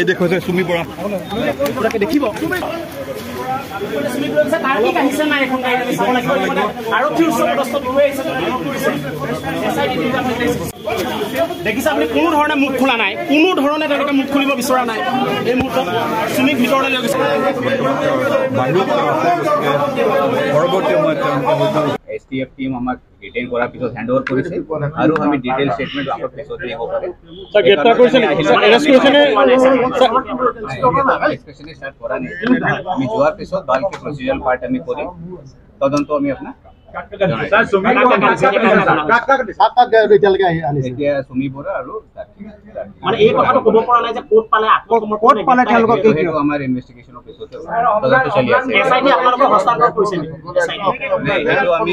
देखो सुमी बड़ा देखिब দেখিছে আপুনি কোনো ধৰণে মুখ খোলা নাই কোনো ধৰণে তেওঁলোকে মুখ খুলিব বিচৰা নাই এই মুহূৰ্তত চুমিক ভিতৰলৈ লৈ গৈছে পৰৱৰ্তী সময়ত STF টিম আমাক ডিটেইন কৰাৰ পিছত হেণ্ড অভাৰ কৰিছে আৰু আমি ডিটেইল ষ্টেটমেণ্ট আমাৰ পিছত দিব পাৰে স্যাৰ গ্ৰেপ্তাৰ কৰিছে এৰেষ্ট কৰিছে নে ডিসকাশন স্টাৰ্ট কৰা নাই আমি যোৱাৰ পিছত বাকি প্ৰচিজাৰ পাৰ্ট আমি কৰি তদন্ত আমি আপোনাৰ স্যাৰ সুমি এতিয়া সুমি বৰা আৰু মানে এই কথাটো ক'ব পৰা নাই যে কোৰ্ট পালে কোৰ্ট পালে তেওঁলোকক কি আমাৰ ইনভেষ্টিগেশ্যন অফিচতে তদন্ত চলি আছে এসআইটি আপোনালোকক হস্তান্তৰ কৰিছে নাই এইটো আমি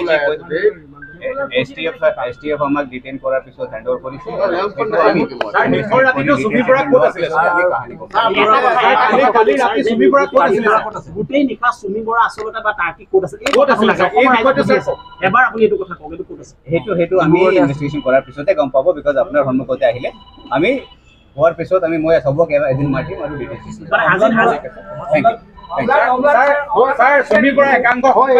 STF আমাক ডিটেইন কৰাৰ পিছত হেণ্ড অভাৰ কৰিছে আমি স্যাৰ নিখৰ ৰাতিটো সুমি বৰা ক'ত আছিল স্যাৰ কালি ৰাতি সুমি বৰা ক'ত আছিল গোটেই নিখা সুমি বৰা আচলতে বা তাৰ কি ক'ত আছিল ক'ত আছিল এই বিষয়টো এবাৰ আপুনি এইটো কথা কওক এইটো ক'ত আছে হেতু আমি ইনভেষ্টিগেশ্যন কৰাৰ পিছতে গম পাব বিকজ আপোনাৰ সন্মুখতে আহিলে আমি হোৱাৰ পিছত আমি মই সবক এদিন মাতিম আৰু details thank you sir Sumi Bora একাংশ হয়